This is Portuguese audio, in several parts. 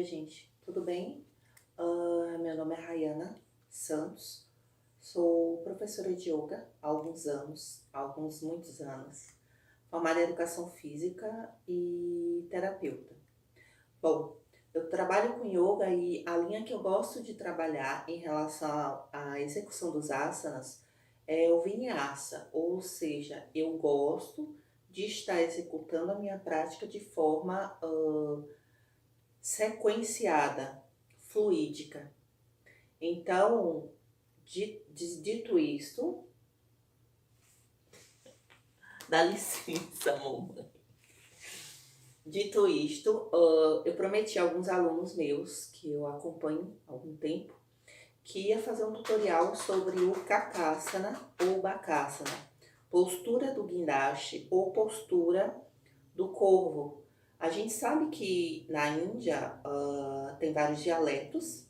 gente, tudo bem? Meu nome é Rayana Santos, sou professora de yoga há alguns anos, muitos anos, formada em educação física e terapeuta. Bom, eu trabalho com yoga e a linha que eu gosto de trabalhar em relação à execução dos asanas é o vinyasa, ou seja, eu gosto de estar executando a minha prática de forma sequenciada, fluídica. Então, dito isto, dá licença, mamãe. Dito isto, eu prometi a alguns alunos meus, que eu acompanho há algum tempo, que ia fazer um tutorial sobre o Kakasana ou Bakasana, postura do guindaste ou postura do corvo. A gente sabe que na Índia tem vários dialetos,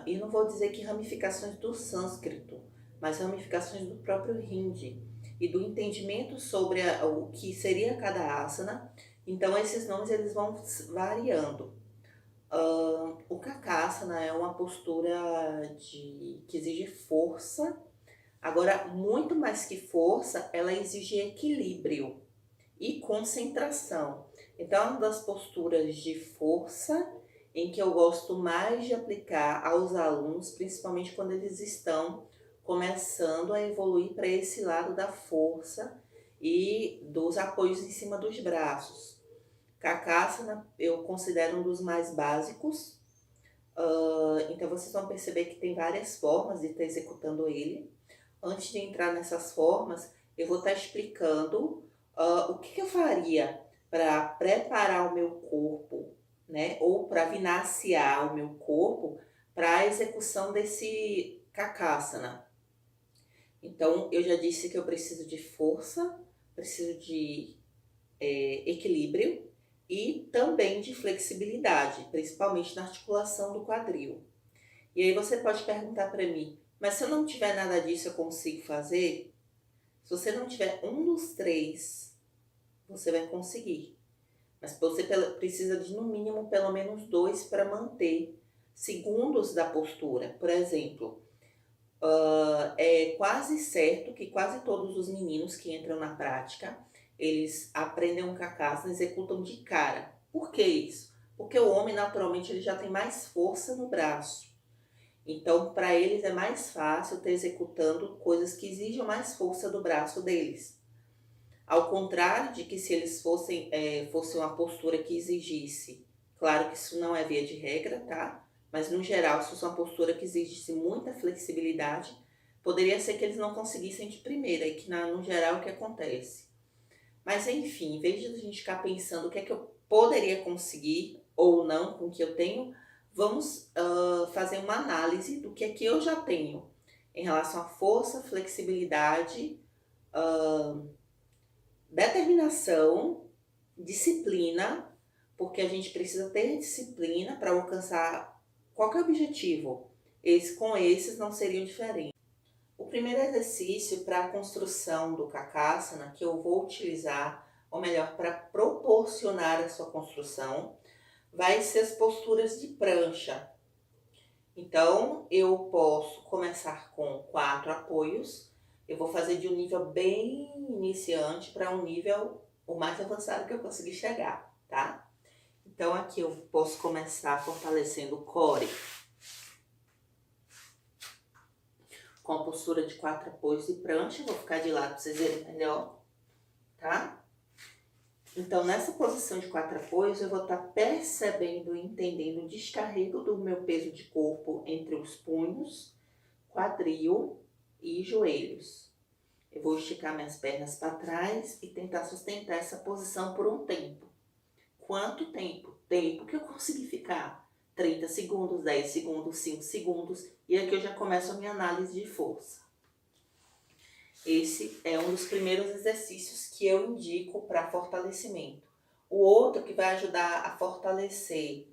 e não vou dizer que ramificações do sânscrito, mas ramificações do próprio Hindi e do entendimento sobre o que seria cada asana. Então esses nomes eles vão variando. O Kakasana é uma postura que exige força. Agora, muito mais que força, ela exige equilíbrio e concentração. Então, é uma das posturas de força em que eu gosto mais de aplicar aos alunos, principalmente quando eles estão começando a evoluir para esse lado da força e dos apoios em cima dos braços. Kakasana eu considero um dos mais básicos, então vocês vão perceber que tem várias formas de estar executando ele. Antes de entrar nessas formas, eu vou estar explicando o que eu faria para preparar o meu corpo, né? Ou para vinaciar o meu corpo para a execução desse Kakasana. Então, eu já disse que eu preciso de força, preciso de equilíbrio e também de flexibilidade, principalmente na articulação do quadril. E aí você pode perguntar para mim, mas se eu não tiver nada disso, eu consigo fazer? Se você não tiver um dos três, você vai conseguir. Mas você precisa de, no mínimo, pelo menos 2 para manter segundos da postura. Por exemplo, é quase certo que quase todos os meninos que entram na prática, eles aprendem um Kakasana, executam de cara. Por que isso? Porque o homem, naturalmente, ele já tem mais força no braço. Então, para eles é mais fácil estar executando coisas que exigem mais força do braço deles. Ao contrário de que se eles fosse uma postura que exigisse, claro que isso não é via de regra, tá? Mas no geral, se fosse uma postura que exigisse muita flexibilidade, poderia ser que eles não conseguissem de primeira e que no geral é o que acontece. Mas enfim, em vez de a gente ficar pensando o que é que eu poderia conseguir ou não com o que eu tenho, vamos fazer uma análise do que é que eu já tenho em relação à força, flexibilidade, determinação, disciplina, porque a gente precisa ter disciplina para alcançar qualquer objetivo. Com esses não seriam diferentes. O primeiro exercício para a construção do Kakasana que eu vou utilizar, ou melhor, para proporcionar a sua construção, vai ser as posturas de prancha. Então, eu posso começar com 4 apoios. Eu vou fazer de um nível bem iniciante para um nível o mais avançado que eu conseguir chegar, tá? Então, aqui eu posso começar fortalecendo o core com a postura de 4 apoios de prancha. Vou ficar de lado para vocês verem melhor, tá? Então, nessa posição de 4 apoios, eu vou estar percebendo e entendendo o descarrego do meu peso de corpo entre os punhos, quadril e joelhos. Eu vou esticar minhas pernas para trás e tentar sustentar essa posição por um tempo. Quanto tempo? Tempo que eu conseguir ficar. 30 segundos, 10 segundos, 5 segundos. E aqui eu já começo a minha análise de força. Esse é um dos primeiros exercícios que eu indico para fortalecimento. O outro que vai ajudar a fortalecer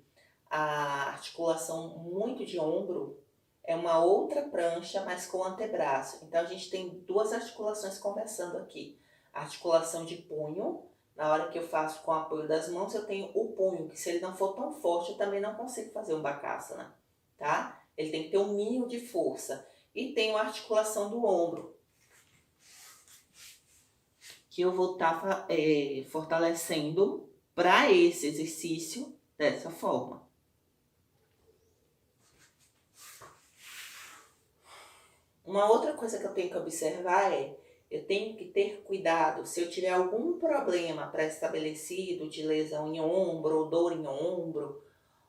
a articulação muito de ombro é uma outra prancha, mas com antebraço. Então, a gente tem 2 articulações conversando aqui. A articulação de punho, Na hora que eu faço com o apoio das mãos, eu tenho o punho, que se ele não for tão forte, eu também não consigo fazer um Bakasana, tá? Ele tem que ter um mínimo de força. E tem a articulação do ombro, que eu vou estar fortalecendo para esse exercício dessa forma. Uma outra coisa que eu tenho que observar é, eu tenho que ter cuidado, se eu tiver algum problema pré-estabelecido de lesão em ombro, ou dor em ombro,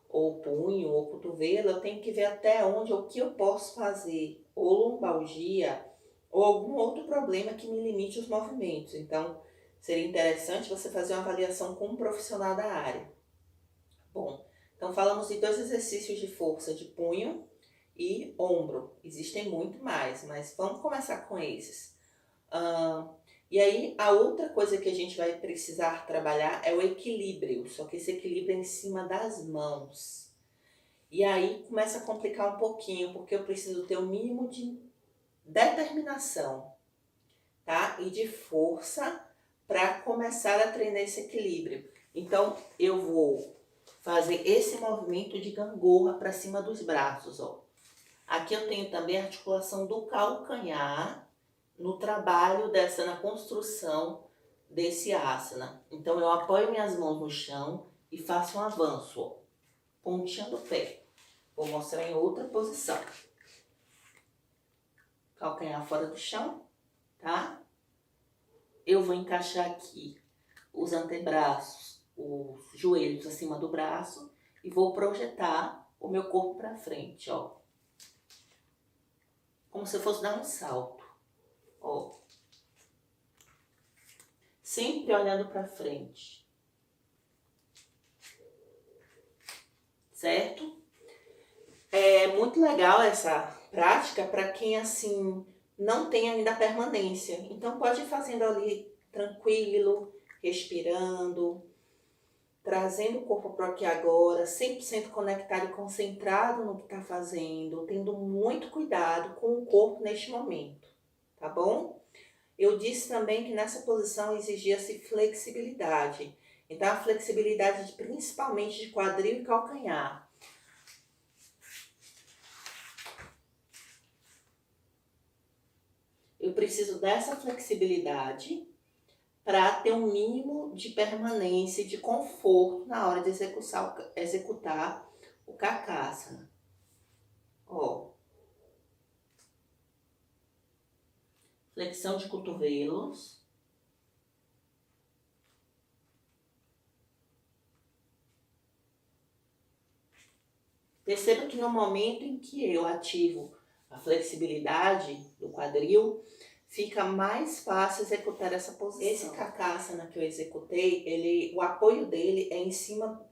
ou punho, ou cotovelo, eu tenho que ver até onde, o que eu posso fazer, ou lombalgia, ou algum outro problema que me limite os movimentos. Então, seria interessante você fazer uma avaliação com um profissional da área. Bom, então falamos de 2 exercícios de força de punho e ombro. Existem muito mais, mas vamos começar com esses. E aí, a outra coisa que a gente vai precisar trabalhar é o equilíbrio, só que esse equilíbrio é em cima das mãos. E aí começa a complicar um pouquinho, porque eu preciso ter o mínimo de determinação, tá? E de força para começar a treinar esse equilíbrio. Então, eu vou fazer esse movimento de gangorra para cima dos braços, ó. Aqui eu tenho também a articulação do calcanhar no trabalho na construção desse asana. Então, eu apoio minhas mãos no chão e faço um avanço, ó, pontinha do pé. Vou mostrar em outra posição. Calcanhar fora do chão, tá? Eu vou encaixar aqui os antebraços, os joelhos acima do braço e vou projetar o meu corpo para frente, ó. Como se eu fosse dar um salto, ó. Sempre olhando para frente. Certo? É muito legal essa prática para quem, assim, não tem ainda permanência. Então, pode ir fazendo ali tranquilo, respirando, trazendo o corpo para o aqui e agora, 100% conectado e concentrado no que está fazendo, tendo muito cuidado com o corpo neste momento, tá bom? Eu disse também que nessa posição exigia-se flexibilidade. Então, a flexibilidade principalmente de quadril e calcanhar. Eu preciso dessa flexibilidade para ter um mínimo de permanência e de conforto na hora de executar o Kakasana. Ó. Flexão de cotovelos. Perceba que no momento em que eu ativo a flexibilidade do quadril, fica mais fácil executar essa posição. Esse Kakasana que eu executei, o apoio dele é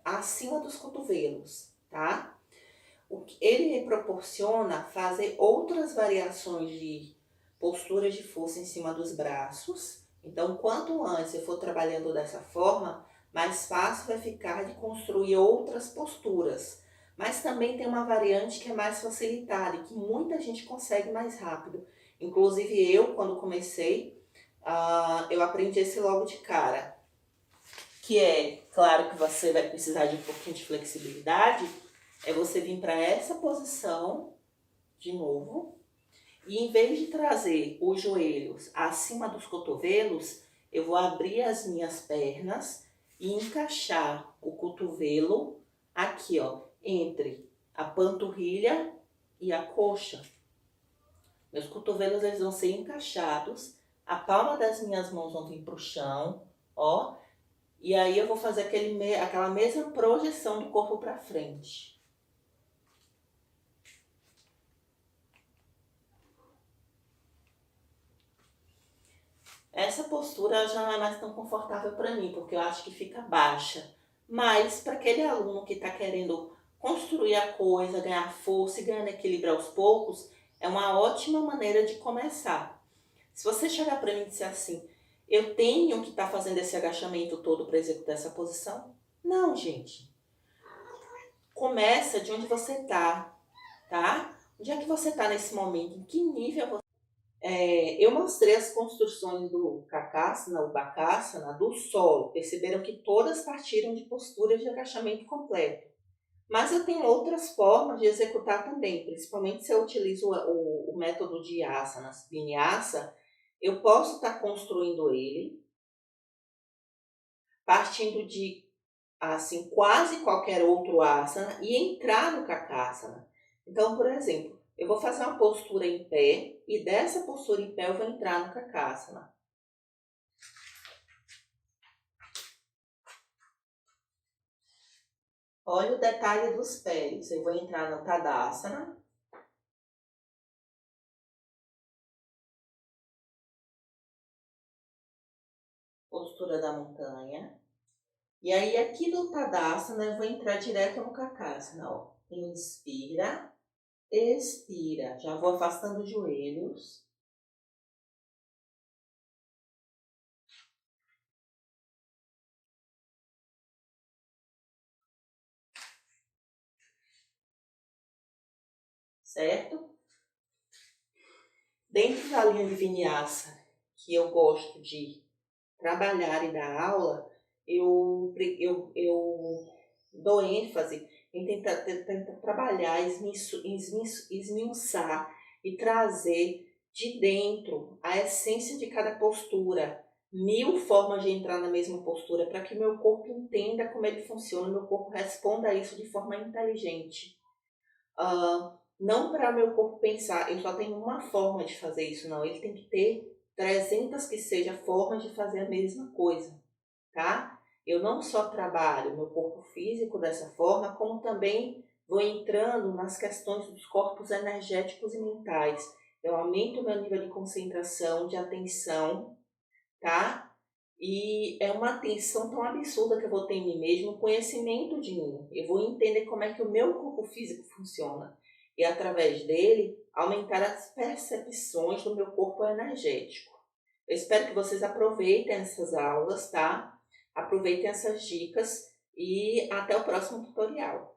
acima dos cotovelos, tá? Ele me proporciona fazer outras variações de posturas de força em cima dos braços. Então, quanto antes eu for trabalhando dessa forma, mais fácil vai ficar de construir outras posturas. Mas também tem uma variante que é mais facilitada e que muita gente consegue mais rápido. Inclusive eu, quando comecei, eu aprendi esse logo de cara. Que é, claro que você vai precisar de um pouquinho de flexibilidade, é você vir para essa posição, de novo, e em vez de trazer os joelhos acima dos cotovelos, eu vou abrir as minhas pernas e encaixar o cotovelo aqui, ó, entre a panturrilha e a coxa. Meus cotovelos, eles vão ser encaixados, a palma das minhas mãos vão vir pro chão, ó, e aí eu vou fazer aquela mesma projeção do corpo para frente. Essa postura já não é mais tão confortável para mim, porque eu acho que fica baixa. Mas para aquele aluno que está querendo construir a coisa, ganhar força e ganhar equilíbrio aos poucos, é uma ótima maneira de começar. Se você chegar para mim e disser assim, eu tenho que estar fazendo esse agachamento todo para executar essa posição? Não, gente. Começa de onde você tá? Onde é que você tá nesse momento? Em que nível você... Eu mostrei as construções do Kakasana, o Bakasana, do solo. Perceberam que todas partiram de posturas de agachamento completo. Mas eu tenho outras formas de executar também, principalmente se eu utilizo o método de asanas, vinyasa, eu posso estar construindo ele partindo de assim quase qualquer outro asana e entrar no Kakasana. Então, por exemplo, eu vou fazer uma postura em pé e dessa postura em pé eu vou entrar no Kakasana. Olha o detalhe dos pés. Eu vou entrar no Tadasana. Postura da montanha. E aí aqui do Tadasana eu vou entrar direto no Kakasana. Ó. Inspira, expira. Já vou afastando os joelhos. Certo? Dentro da linha de Vinyasa, que eu gosto de trabalhar e dar aula, eu dou ênfase em tentar trabalhar, esmiuçar e trazer de dentro a essência de cada postura. 1000 formas de entrar na mesma postura para que meu corpo entenda como ele funciona, meu corpo responda a isso de forma inteligente. Não para meu corpo pensar, eu só tenho uma forma de fazer isso, não. Ele tem que ter 300 que seja formas de fazer a mesma coisa, tá? Eu não só trabalho meu corpo físico dessa forma, como também vou entrando nas questões dos corpos energéticos e mentais. Eu aumento o meu nível de concentração, de atenção, tá? E é uma atenção tão absurda que eu vou ter em mim mesmo, um conhecimento de mim. Eu vou entender como é que o meu corpo físico funciona. E através dele, aumentar as percepções do meu corpo energético. Eu espero que vocês aproveitem essas aulas, tá? Aproveitem essas dicas e até o próximo tutorial.